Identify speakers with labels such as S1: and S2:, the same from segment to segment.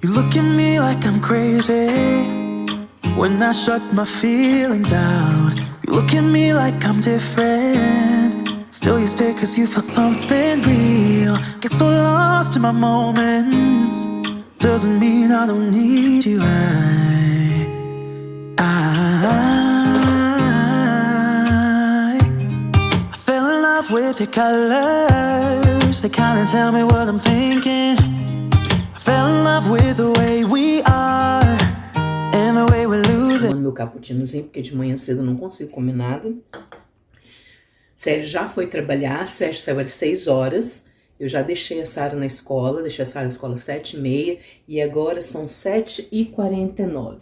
S1: You look at me like I'm crazy when I shut my feelings out. You look at me like I'm different, still you stay cause you feel something real. Get so lost in my moments, doesn't mean I don't need you. I fell in love with your colors, they kinda tell me what I'm thinking. I fell in love with the way we are and the way we lose it.
S2: Tomando meu cappuccinozinho, porque de manhã cedo eu não consigo comer nada. Sérgio já foi trabalhar, Sérgio saiu às 6 horas. Eu já deixei a Sara na escola, deixei a Sara na escola às 7h30 e agora são 7h49.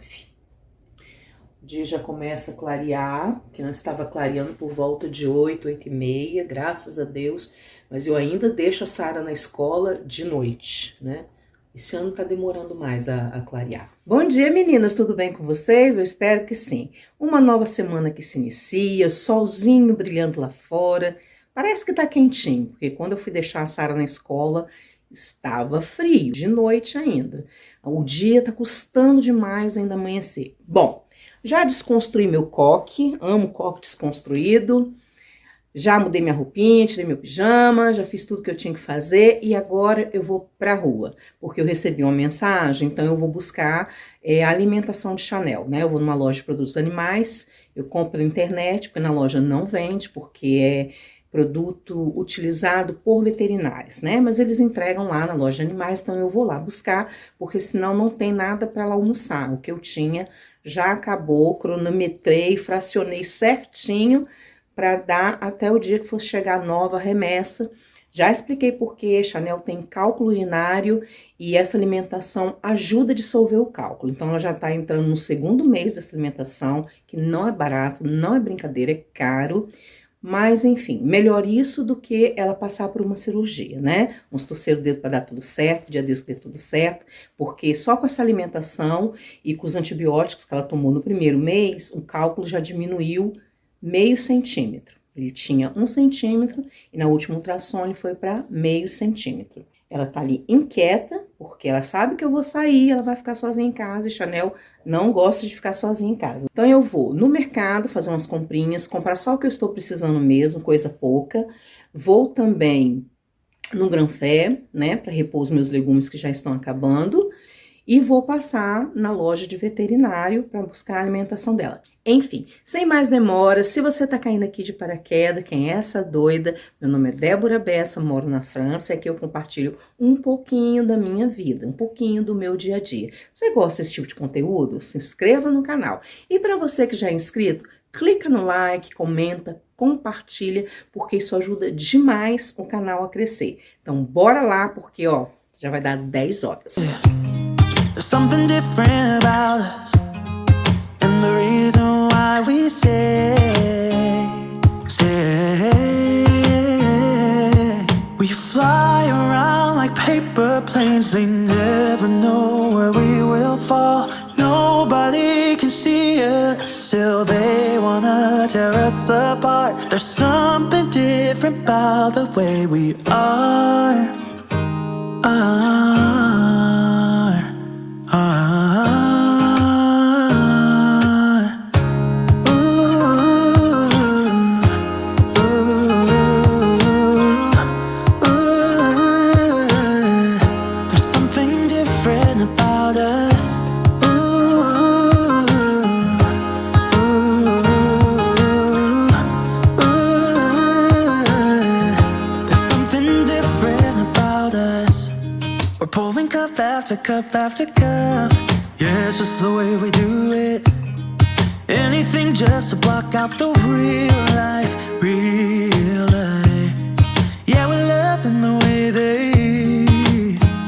S2: O dia já começa a clarear, que antes estava clareando por volta de 8, 8h30, graças a Deus. Mas eu ainda deixo a Sara na escola de noite, né? Esse ano tá demorando mais a clarear. Bom dia, meninas, tudo bem com vocês? Eu espero que sim. Uma nova semana que se inicia, solzinho brilhando lá fora. Parece que tá quentinho, porque quando eu fui deixar a Sara na escola, estava frio, de noite ainda. O dia tá custando demais ainda amanhecer. Bom, já desconstruí meu coque, amo coque desconstruído. Já mudei minha roupinha, tirei meu pijama, já fiz tudo que eu tinha que fazer e agora eu vou pra rua, porque eu recebi uma mensagem, então eu vou buscar a alimentação de Chanel, né? Eu vou numa loja de produtos animais, eu compro na internet, porque na loja não vende, porque é produto utilizado por veterinários, né? Mas eles entregam lá na loja de animais, então eu vou lá buscar, porque senão não tem nada para lá almoçar. O que eu tinha já acabou, cronometrei, fracionei certinho, para dar até o dia que fosse chegar a nova remessa. Já expliquei por que Chanel tem cálculo urinário e essa alimentação ajuda a dissolver o cálculo. Então, ela já está entrando no 2º mês dessa alimentação, que não é barato, não é brincadeira, é caro. Mas, enfim, melhor isso do que ela passar por uma cirurgia, né? Vamos torcer o dedo para dar tudo certo, dia Deus que dê tudo certo, porque só com essa alimentação e com os antibióticos que ela tomou no 1º mês, o cálculo já diminuiu meio centímetro. Ele tinha 1 centímetro e na última ultrassom ele foi para meio centímetro. Ela tá ali inquieta, porque ela sabe que eu vou sair, ela vai ficar sozinha em casa e Chanel não gosta de ficar sozinha em casa. Então eu vou no mercado fazer umas comprinhas, comprar só o que eu estou precisando mesmo, coisa pouca. Vou também no Granfé, né, para repor os meus legumes que já estão acabando. E vou passar na loja de veterinário para buscar a alimentação dela. Enfim, sem mais demora, se você tá caindo aqui de paraquedas, quem é essa doida? Meu nome é Débora Bessa, moro na França e aqui eu compartilho um pouquinho da minha vida, um pouquinho do meu dia a dia. Você gosta desse tipo de conteúdo? Se inscreva no canal. E para você que já é inscrito, clica no like, comenta, compartilha, porque isso ajuda demais o canal a crescer. Então bora lá, porque ó, já vai dar 10 horas.
S1: There's something different about us, and the reason why we stay. We fly around like paper planes, they never know where we will fall. Nobody can see us, still they wanna tear us apart. There's something different about the way we are. Cup after cup, yeah, it's just the way we do it. Anything just to block out the real life, real life. Yeah, we're loving the way they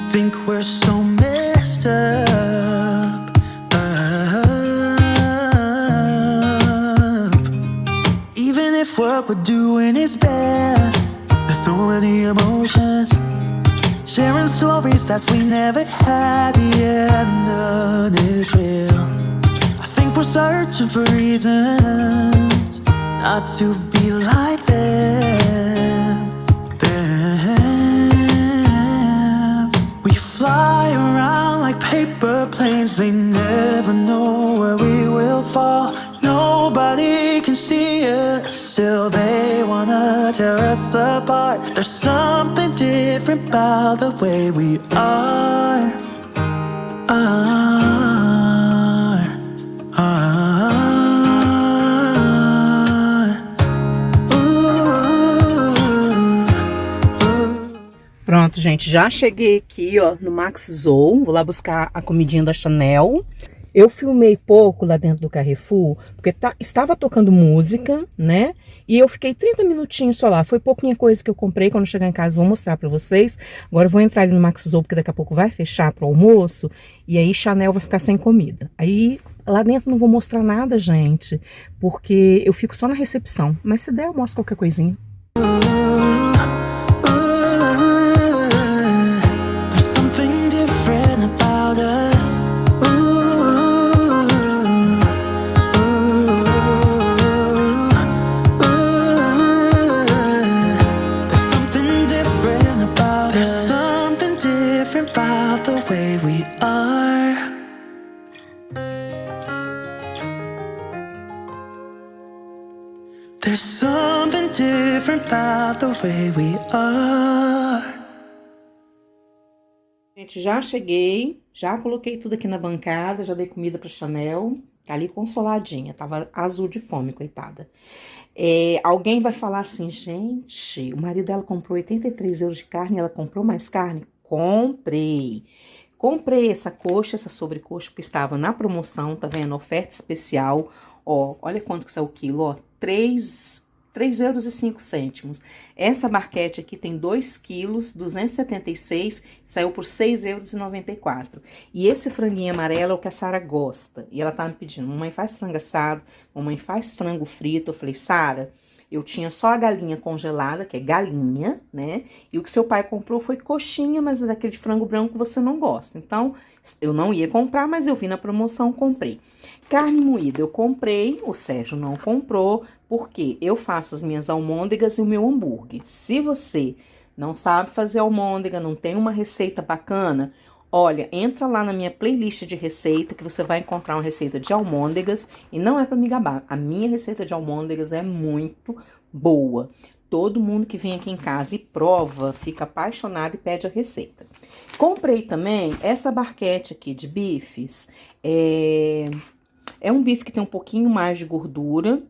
S1: think we're so messed up. Even if what we're doing is bad, there's so many emotions. Sharing stories that we never had, yeah, none is real. I think we're searching for reasons not to be like them. We fly around like paper they wanna tear us apart. There's something different about the way we are.
S2: Pronto, gente, já cheguei aqui, ó, no Max Zou. Vou lá buscar a comidinha da Chanel. Eu filmei pouco lá dentro do Carrefour, porque estava tocando música, né? E eu fiquei 30 minutinhos só lá. Foi pouquinha coisa que eu comprei. Quando eu chegar em casa, vou mostrar pra vocês. Agora eu vou entrar ali no Max Zou, porque daqui a pouco vai fechar pro almoço. E aí Chanel vai ficar sem comida. Aí lá dentro não vou mostrar nada, gente, porque eu fico só na recepção. Mas se der, eu mostro qualquer coisinha.
S1: There's something different about the way we are.
S2: Gente, já cheguei, já coloquei tudo aqui na bancada, já dei comida pra Chanel, tá ali consoladinha, tava azul de fome, coitada. Alguém vai falar assim, gente, o marido dela comprou 83 euros de carne, ela comprou mais carne? Comprei. Comprei essa coxa, essa sobrecoxa, porque estava na promoção, tá vendo? Oferta especial. Ó, olha quanto que saiu o quilo, ó, 3,05 euros. Essa barquete aqui tem 2 quilos, 276, saiu por 6,94 euros. E esse franguinho amarelo é o que a Sara gosta. E ela tá me pedindo, mamãe faz frango assado, mamãe faz frango frito. Eu falei, Sara, eu tinha só a galinha congelada, que é galinha, né? E o que seu pai comprou foi coxinha, mas é daquele frango branco que você não gosta. Então, eu não ia comprar, mas eu vi na promoção, comprei. Carne moída eu comprei, o Sérgio não comprou, porque eu faço as minhas almôndegas e o meu hambúrguer. Se você não sabe fazer almôndega, não tem uma receita bacana, olha, entra lá na minha playlist de receita que você vai encontrar uma receita de almôndegas e não é para me gabar. A minha receita de almôndegas é muito boa. Todo mundo que vem aqui em casa e prova, fica apaixonado e pede a receita. Comprei também essa barquete aqui de bifes. É um bife que tem um pouquinho mais de gordura,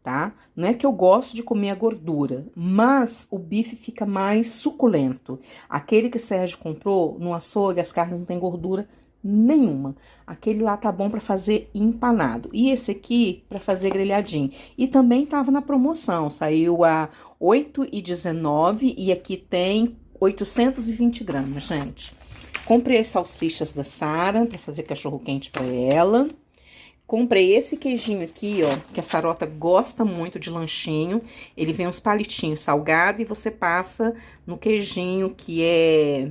S2: tá? Não é que eu gosto de comer a gordura, mas o bife fica mais suculento. Aquele que o Sérgio comprou no açougue, as carnes não tem gordura nenhuma. Aquele lá tá bom para fazer empanado. E esse aqui para fazer grelhadinho. E também tava na promoção, saiu a 8,19 e aqui tem 820 gramas, gente. Comprei as salsichas da Sara para fazer cachorro quente para ela. Comprei esse queijinho aqui, ó, que a Sarota gosta muito de lanchinho. Ele vem uns palitinhos salgados e você passa no queijinho que é...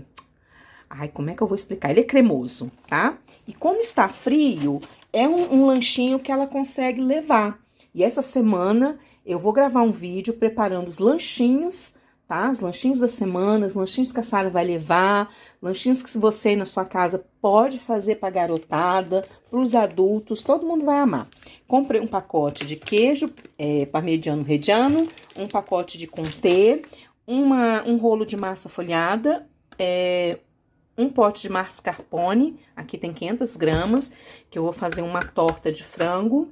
S2: Ai, como é que eu vou explicar? Ele é cremoso, tá? E como está frio, é um lanchinho que ela consegue levar. E essa semana eu vou gravar um vídeo preparando os lanchinhos, tá? Os lanchinhos da semana, os lanchinhos que a Sara vai levar, lanchinhos que você na sua casa pode fazer pra garotada, pros adultos, todo mundo vai amar. Comprei um pacote de queijo parmegiano reggiano, um pacote de comté, um rolo de massa folhada, um pote de mascarpone, aqui tem 500 gramas, que eu vou fazer uma torta de frango.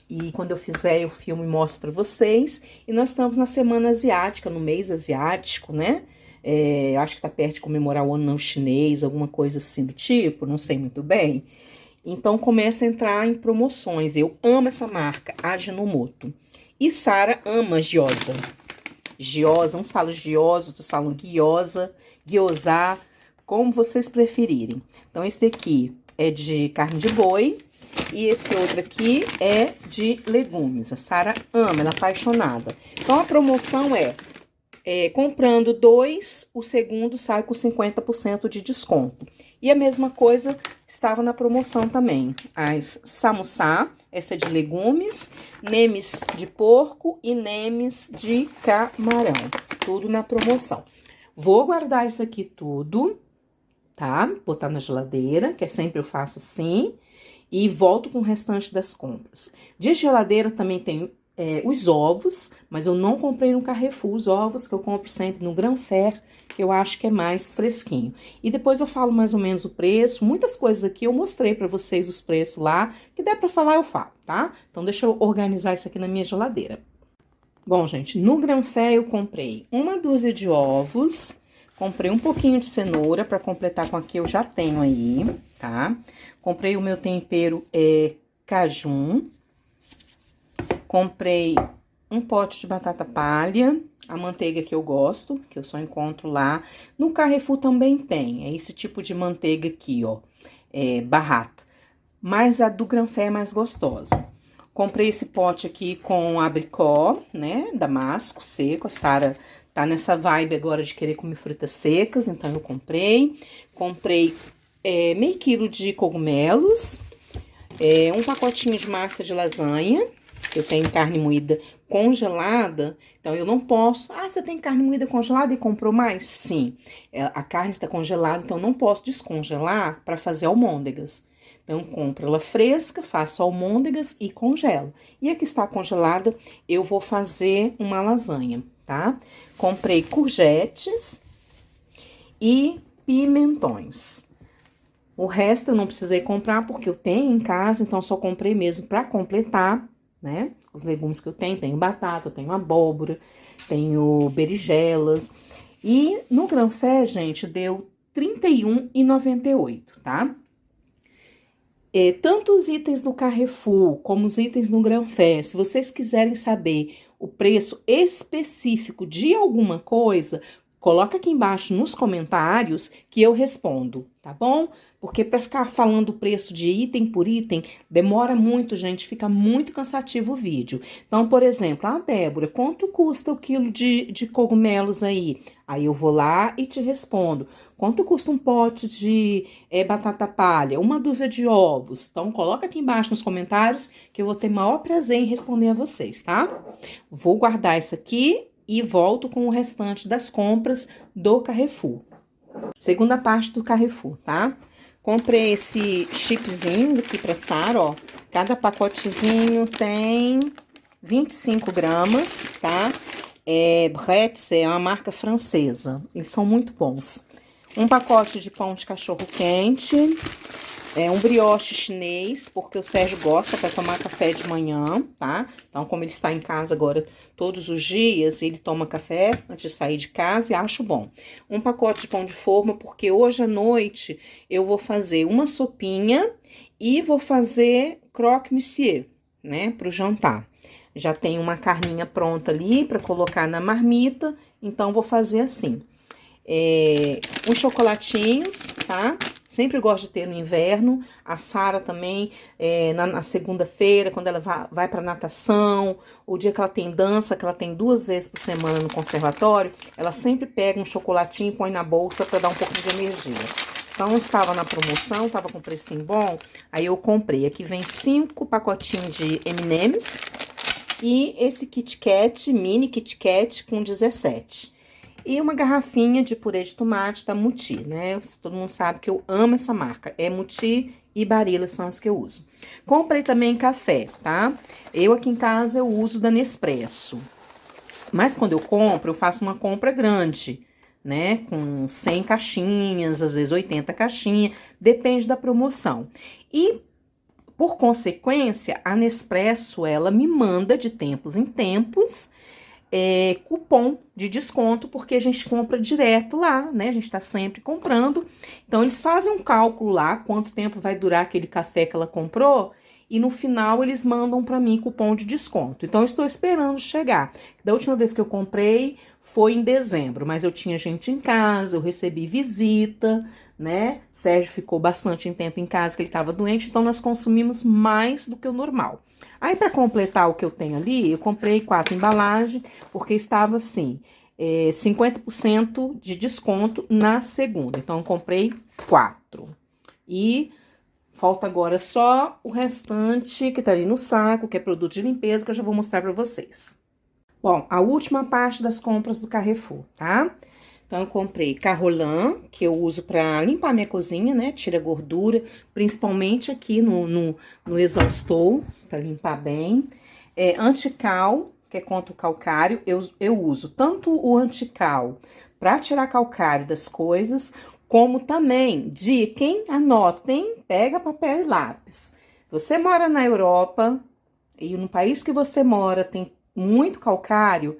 S2: E quando eu fizer, eu filmo e mostro pra vocês. E nós estamos na semana asiática, no mês asiático, né? Acho que tá perto de comemorar o ano não chinês, alguma coisa assim do tipo, não sei muito bem. Então, começa a entrar em promoções. Eu amo essa marca, Ajinomoto. E Sara ama gyoza. Gyoza, uns falam gyoza, outros falam gyoza, gyoza, como vocês preferirem. Então, esse daqui é de carne de boi. E esse outro aqui é de legumes. A Sara ama, ela é apaixonada. Então, a promoção comprando 2, o segundo sai com 50% de desconto. E a mesma coisa estava na promoção também. As samosa, essa é de legumes, nemes de porco e nemes de camarão. Tudo na promoção. Vou guardar isso aqui tudo, tá? Botar na geladeira, que sempre eu faço assim. E volto com o restante das compras. De geladeira também tem os ovos, mas eu não comprei no Carrefour os ovos, que eu compro sempre no Granfer, que eu acho que é mais fresquinho. E depois eu falo mais ou menos o preço, muitas coisas aqui eu mostrei pra vocês os preços lá, que der pra falar eu falo, tá? Então deixa eu organizar isso aqui na minha geladeira. Bom, gente, no Granfer eu comprei uma dúzia de ovos, comprei um pouquinho de cenoura pra completar com a que eu já tenho aí, tá? Comprei o meu tempero cajun. Comprei um pote de batata palha, a manteiga que eu gosto, que eu só encontro lá. No Carrefour também tem, é esse tipo de manteiga aqui, ó, barrata. Mas a do Granfer é mais gostosa. Comprei esse pote aqui com abricó, né, damasco seco. A Sara tá nessa vibe agora de querer comer frutas secas, então eu comprei. Comprei meio quilo de cogumelos, um pacotinho de massa de lasanha. Eu tenho carne moída congelada, então eu não posso... Ah, você tem carne moída congelada e comprou mais? Sim, a carne está congelada, então eu não posso descongelar para fazer almôndegas. Então, eu compro ela fresca, faço almôndegas e congelo. E a que está congelada, eu vou fazer uma lasanha, tá? Comprei courgettes e pimentões. O resto eu não precisei comprar porque eu tenho em casa, então só comprei mesmo para completar, né? Os legumes que eu tenho batata, eu tenho abóbora, tenho berinjelas. E no Granfer, gente, deu R$ 31,98, tá? Tanto os itens do Carrefour como os itens no Granfer, se vocês quiserem saber o preço específico de alguma coisa, coloca aqui embaixo nos comentários que eu respondo, tá bom? Porque para ficar falando o preço de item por item, demora muito, gente, fica muito cansativo o vídeo. Então, por exemplo, Débora, quanto custa o quilo de cogumelos aí? Aí eu vou lá e te respondo. Quanto custa um pote de batata palha? Uma dúzia de ovos? Então, coloca aqui embaixo nos comentários que eu vou ter maior prazer em responder a vocês, tá? Vou guardar isso aqui e volto com o restante das compras do Carrefour. Segunda parte do Carrefour, tá? Comprei esse chipzinho aqui pra Sara, ó. Cada pacotezinho tem 25 gramas, tá? Bretz é uma marca francesa. Eles são muito bons. Um pacote de pão de cachorro quente. Um brioche chinês, porque o Sérgio gosta para tomar café de manhã, tá? Então, como ele está em casa agora todos os dias, ele toma café antes de sair de casa e acho bom. Um pacote de pão de forma, porque hoje à noite eu vou fazer uma sopinha e vou fazer croque monsieur, né, pro jantar. Já tem uma carninha pronta ali para colocar na marmita, então vou fazer assim. Uns chocolatinhos, tá? Sempre gosto de ter no inverno. A Sara também, na segunda-feira, quando ela vai pra natação, o dia que ela tem dança, que ela tem 2 vezes por semana no conservatório, ela sempre pega um chocolatinho e põe na bolsa pra dar um pouco de energia. Então, estava na promoção, estava com precinho bom, aí eu comprei. Aqui vem 5 pacotinhos de M&M's e esse Kit Kat, mini Kit Kat com 17. E uma garrafinha de purê de tomate da Mutti, né? Todo mundo sabe que eu amo essa marca. Mutti e Barilla são as que eu uso. Comprei também café, tá? Eu aqui em casa eu uso da Nespresso. Mas quando eu compro, eu faço uma compra grande, né? Com 100 caixinhas, às vezes 80 caixinhas, depende da promoção. E, por consequência, a Nespresso, ela me manda de tempos em tempos cupom de desconto, porque a gente compra direto lá, né? A gente tá sempre comprando. Então, eles fazem um cálculo lá, quanto tempo vai durar aquele café que ela comprou, e no final eles mandam para mim cupom de desconto. Então, eu estou esperando chegar. Da última vez que eu comprei foi em dezembro, mas eu tinha gente em casa, eu recebi visita, né? Sérgio ficou bastante tempo em casa, que ele estava doente, então nós consumimos mais do que o normal. Aí, para completar o que eu tenho ali, eu comprei 4 embalagens, porque estava assim, 50% de desconto na segunda. Então, eu comprei 4. E falta agora só o restante que tá ali no saco, que é produto de limpeza, que eu já vou mostrar para vocês. Bom, a última parte das compras do Carrefour, tá? Então, eu comprei Carrolan, que eu uso para limpar minha cozinha, né? Tira gordura, principalmente aqui no exaustor, para limpar bem. Antical, que é contra o calcário, eu uso tanto o antical para tirar calcário das coisas, como também de quem anotem, pega papel e lápis. Você mora na Europa e no país que você mora tem muito calcário,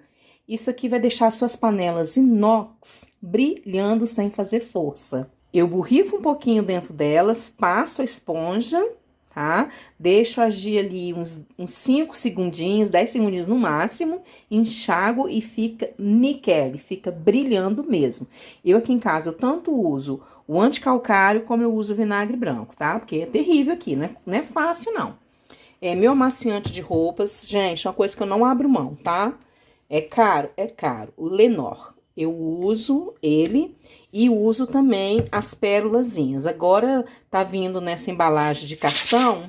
S2: isso aqui vai deixar suas panelas inox brilhando sem fazer força. Eu borrifo um pouquinho dentro delas, passo a esponja, tá? Deixo agir ali uns 5 segundinhos, 10 segundinhos no máximo, enxago e fica níquel, fica brilhando mesmo. Eu aqui em casa, eu tanto uso o anticalcário como eu uso o vinagre branco, tá? Porque é terrível aqui, né? Não é fácil, não. Meu amaciante de roupas, gente, é uma coisa que eu não abro mão, tá? É caro, é caro. O Lenor, eu uso ele e uso também as pérolazinhas. Agora tá vindo nessa embalagem de cartão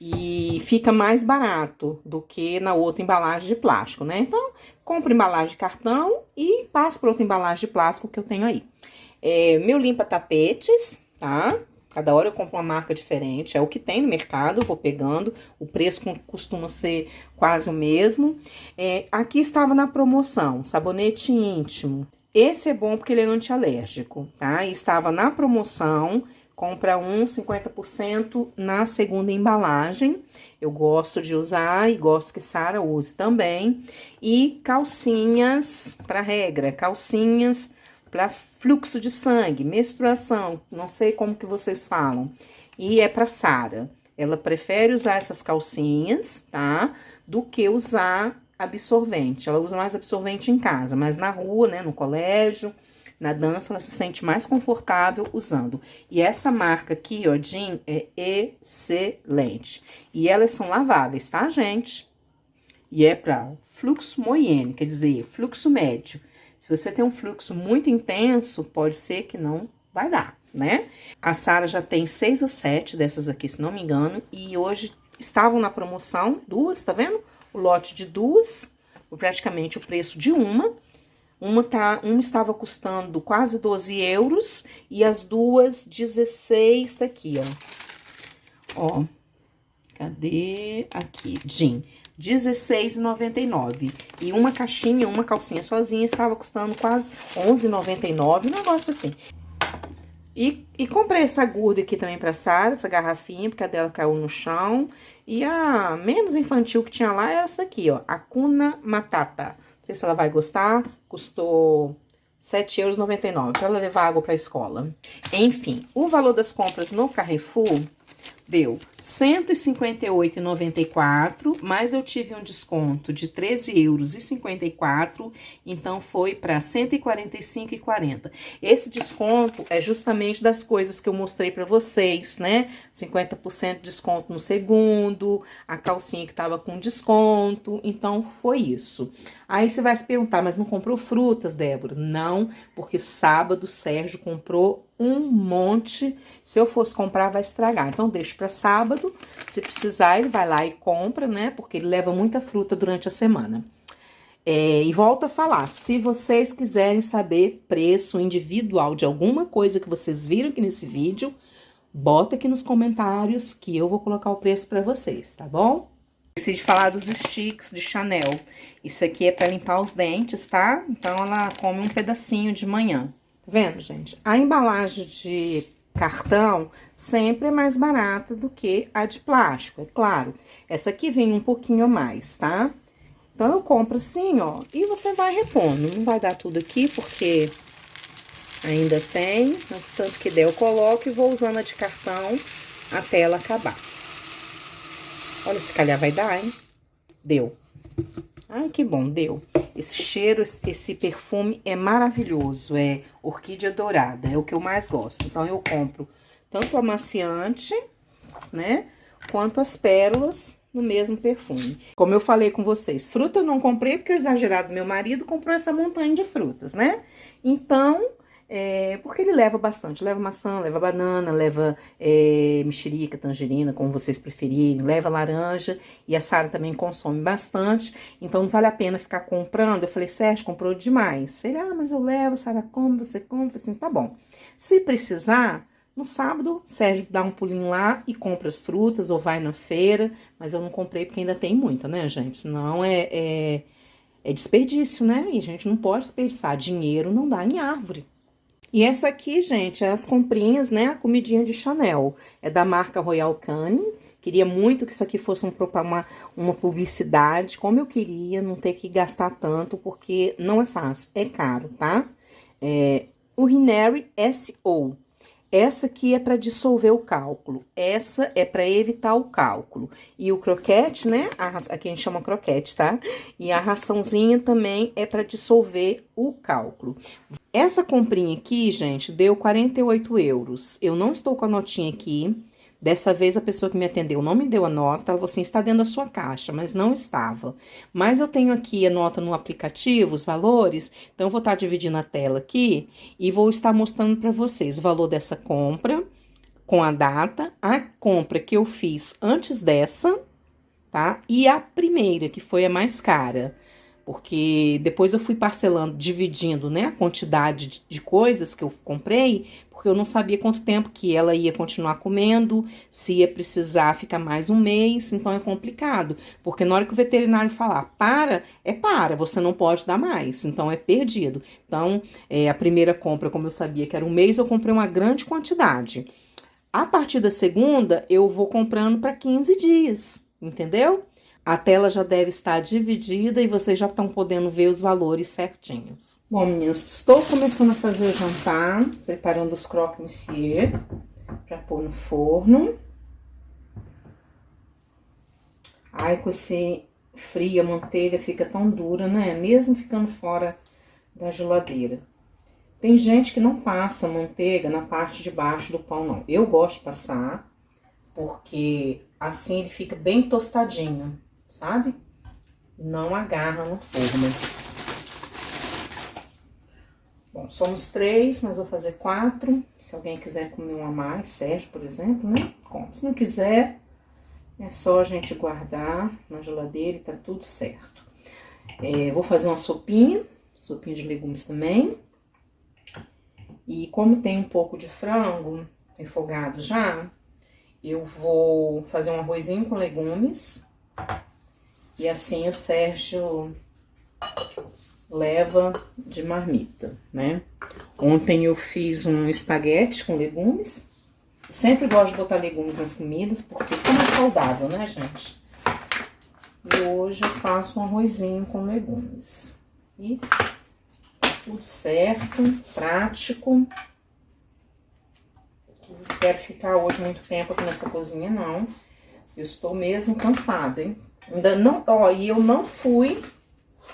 S2: e fica mais barato do que na outra embalagem de plástico, né? Então, compro embalagem de cartão e passo para outra embalagem de plástico que eu tenho aí. Meu limpa-tapetes, tá? Cada hora eu compro uma marca diferente, é o que tem no mercado, eu vou pegando, o preço costuma ser quase o mesmo. Aqui estava na promoção, sabonete íntimo. Esse é bom porque ele é antialérgico, tá? E estava na promoção, compra 50% na segunda embalagem. Eu gosto de usar e gosto que Sara use também. E calcinhas para regra, calcinhas para fluxo de sangue, menstruação, não sei como que vocês falam. E é para Sara. Ela prefere usar essas calcinhas, tá? Do que usar absorvente. Ela usa mais absorvente em casa, mas na rua, né, no colégio, na dança, ela se sente mais confortável usando. E essa marca aqui, ó, Jean, é excelente. E elas são laváveis, tá, gente? E é para fluxo moyenne, quer dizer, fluxo médio. Se você tem um fluxo muito intenso, pode ser que não vai dar, né? A Sara já tem 6 ou 7 dessas aqui, se não me engano. E hoje estavam na promoção, 2, tá vendo? O lote de 2, praticamente o preço de uma. Uma estava custando quase 12 euros e as duas 16, tá aqui, ó. Ó, cadê? Aqui, Jean. R$16,99. E uma caixinha, uma calcinha sozinha, estava custando quase R$11,99, um negócio assim. E comprei essa agulha aqui também pra Sara, essa garrafinha, porque a dela caiu no chão. E a menos infantil que tinha lá era essa aqui, ó, Hakuna Matata. Não sei se ela vai gostar, custou R$7,99, pra ela levar água pra escola. Enfim, o valor das compras no Carrefour deu R$158,94, mas eu tive um desconto de R$13,54, então foi para R$145,40. Esse desconto é justamente das coisas que eu mostrei para vocês, né? 50% de desconto no segundo, a calcinha que tava com desconto, então foi isso. Aí você vai se perguntar, mas não comprou frutas, Débora? Não, porque sábado o Sérgio comprou um monte. Se eu fosse comprar, vai estragar. Então, deixo para sábado. Se precisar, ele vai lá e compra, né? Porque ele leva muita fruta durante a semana. E volto a falar, se vocês quiserem saber preço individual de alguma coisa que vocês viram aqui nesse vídeo, bota aqui nos comentários que eu vou colocar o preço para vocês, tá bom? Esqueci de falar dos sticks de Chanel. Isso aqui é para limpar os dentes, tá? Então, ela come um pedacinho de manhã. Tá vendo, gente? A embalagem de cartão sempre é mais barata do que a de plástico, é claro. Essa aqui vem um pouquinho a mais, tá? Então, eu compro assim, ó, e você vai repondo. Não vai dar tudo aqui, porque ainda tem, mas o tanto que der eu coloco e vou usando a de cartão até ela acabar. Olha, se calhar vai dar, hein? Deu. Ai, que bom, deu. Esse cheiro, esse perfume é maravilhoso, é orquídea dourada, é o que eu mais gosto. Então, eu compro tanto o amaciante, né, quanto as pérolas no mesmo perfume. Como eu falei com vocês, fruta eu não comprei porque o exagerado meu marido comprou essa montanha de frutas, né? Então, porque ele leva bastante, leva maçã, leva banana, leva mexerica, tangerina, como vocês preferirem, leva laranja, e a Sara também consome bastante, então não vale a pena ficar comprando. Eu falei, Sérgio, comprou demais. Ele, mas eu levo, Sara come, você come, eu falei assim, tá bom. Se precisar, No sábado, Sérgio dá um pulinho lá e compra as frutas ou vai na feira, mas eu não comprei porque ainda tem muita, né, gente? Senão é desperdício, né? E a gente não pode desperdiçar. Dinheiro não dá em árvore. E essa aqui, gente, é as comprinhas, né? A comidinha de Chanel. É da marca Royal Canin. Queria muito que isso aqui fosse uma publicidade, como eu queria, não ter que gastar tanto, porque não é fácil, é caro, tá? O Rineri SO. Essa aqui é para dissolver o cálculo, essa é para evitar o cálculo. E o croquete, né? Aqui a gente chama croquete, tá? E a raçãozinha também é para dissolver o cálculo. Essa comprinha aqui, gente, deu 48 euros. Eu não estou com a notinha aqui. Dessa vez a pessoa que me atendeu não me deu a nota, ela falou assim, está dentro da sua caixa, mas não estava. Mas eu tenho aqui a nota no aplicativo, os valores, então eu vou estar dividindo a tela aqui e vou estar mostrando para vocês o valor dessa compra, com a data, a compra que eu fiz antes dessa, tá? E a primeira, que foi a mais cara. Porque depois eu fui parcelando, dividindo, né, a quantidade de coisas que eu comprei, porque eu não sabia quanto tempo que ela ia continuar comendo, se ia precisar ficar mais um mês, então é complicado. Porque na hora que o veterinário falar, para, você não pode dar mais, então é perdido. Então, a primeira compra, como eu sabia que era um mês, eu comprei uma grande quantidade. A partir da segunda, eu vou comprando para 15 dias, entendeu? A tela já deve estar dividida e vocês já estão podendo ver os valores certinhos. Bom, meninas, estou começando a fazer o jantar, preparando os croque monsieur para pôr no forno. Ai, com esse frio, a manteiga fica tão dura, né? Mesmo ficando fora da geladeira. Tem gente que não passa manteiga na parte de baixo do pão, não. Eu gosto de passar, porque assim ele fica bem tostadinho, sabe? Não agarra no forno. Bom, somos 3, mas vou fazer 4. Se alguém quiser comer um a mais, Sérgio, por exemplo, né? Come. Se não quiser, é só a gente guardar na geladeira e tá tudo certo. Vou fazer uma sopinha de legumes também. E como tem um pouco de frango refogado já, eu vou fazer um arrozinho com legumes. E assim o Sérgio leva de marmita, né? Ontem eu fiz um espaguete com legumes. Sempre gosto de botar legumes nas comidas, porque como é saudável, né, gente? E hoje eu faço um arrozinho com legumes. E tudo certo, prático. Não quero ficar hoje muito tempo aqui nessa cozinha, não. Eu estou mesmo cansada, hein? Ainda não, e eu não fui,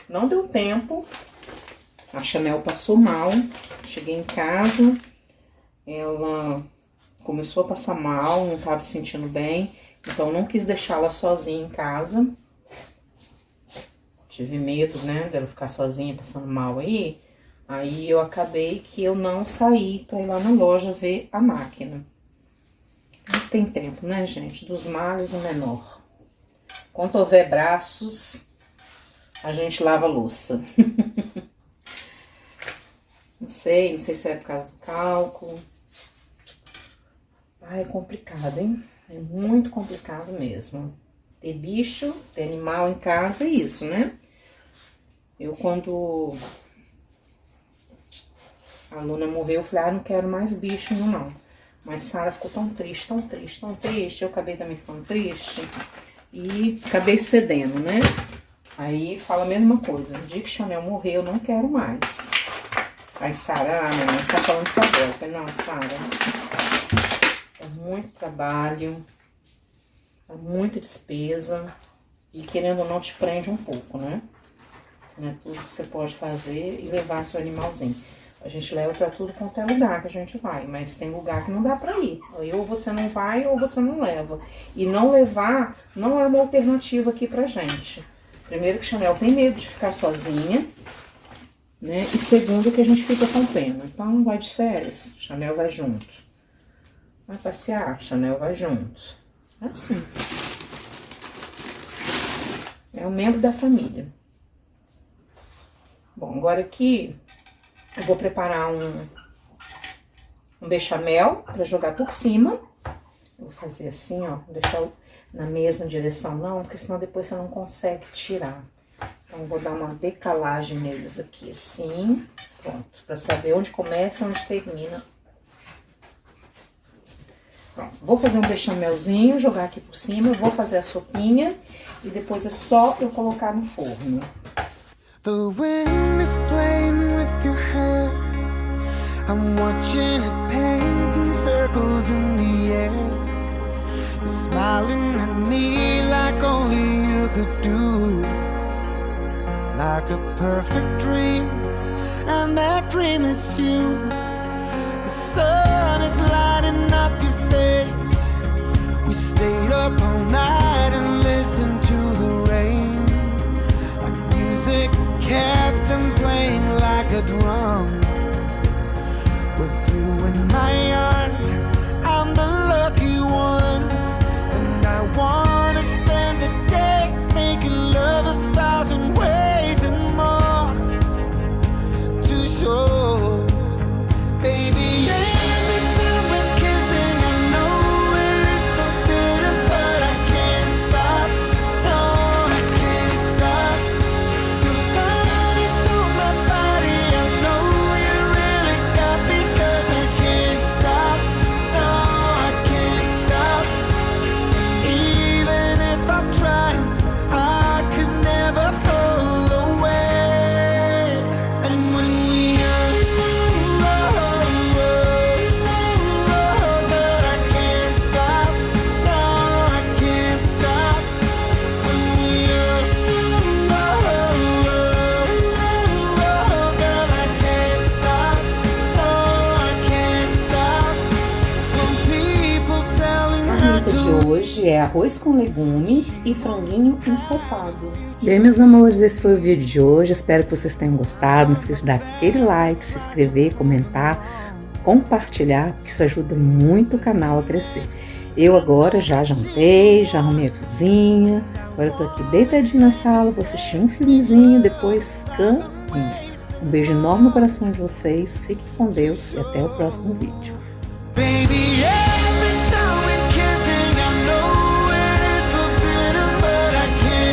S2: não deu tempo. A Chanel passou mal. Cheguei em casa, ela começou a passar mal, não estava se sentindo bem. Então, não quis deixá-la sozinha em casa. Tive medo, né, dela ficar sozinha passando mal aí. Aí, eu acabei que eu não saí pra ir lá na loja ver a máquina. Mas tem tempo, né, gente? Dos males o menor. Quando houver braços, a gente lava a louça. Não sei se é por causa do cálculo. Ai, é complicado, hein? É muito complicado mesmo. Ter bicho, ter animal em casa é isso, né? Eu, quando a Luna morreu, eu falei, não quero mais bicho, não. Mas Sara ficou tão triste, tão triste, tão triste. Eu acabei também ficando triste. E acabei cedendo, né? Aí fala a mesma coisa. No dia que Chanel morrer, eu não quero mais. Aí Sara, mamãe, você tá falando de Isabel. Eu falei, não, Sara, é muito trabalho, é muita despesa. E querendo ou não, te prende um pouco, né? Né? Tudo que você pode fazer e levar seu animalzinho. A gente leva pra tudo quanto é lugar que a gente vai, mas tem lugar que não dá pra ir. Aí ou você não vai ou você não leva. E não levar não é uma alternativa aqui pra gente. Primeiro que Chanel tem medo de ficar sozinha, né? E segundo que a gente fica com pena. Então vai de férias, Chanel vai junto. Vai passear, Chanel vai junto. É assim. É um membro da família. Bom, agora aqui eu vou preparar um um bechamel para jogar por cima. Vou fazer assim, ó, não deixar na mesma direção não, porque senão depois você não consegue tirar. Então, vou dar uma decalagem neles aqui, assim, pronto, para saber onde começa e onde termina. Pronto, vou fazer um bechamelzinho, jogar aqui por cima, vou fazer a sopinha e depois é só eu colocar no forno.
S1: The wind is playing with your hair. I'm watching it painting circles in the air. You're smiling at me like only you could do. Like a perfect dream, and that dream is you. The sun is lighting up your face. We stayed up all night and listened to the rain. Like music kept on playing like a drum. With you in my arms, I'm the lucky one. And I wanna spend the day making love 1,000 ways and more to show. Baby, every time we're kissing, I know it is forbidden, but I can't stop. No, I can't stop. Your body's on my body, I know you really got me, 'cause I can't stop. No, I can't stop. Even if I'm trying, I could never pull away. And when we but I can't stop. No, I can't stop. When we girl, I can't stop. No, I can't stop. From people telling
S2: A
S1: her
S2: receita de
S1: to.
S2: hoje é arroz com legumes e franguinho ensopado. Bem, meus amores, esse foi o vídeo de hoje. Espero que vocês tenham gostado. Não esqueça de dar aquele like, se inscrever, comentar, compartilhar, porque isso ajuda muito o canal a crescer. Eu agora já jantei, já arrumei a cozinha. Agora eu tô aqui deitadinha na sala, vou assistir um filmezinho, depois caminho. Um beijo enorme no coração de vocês. Fiquem com Deus e até o próximo vídeo.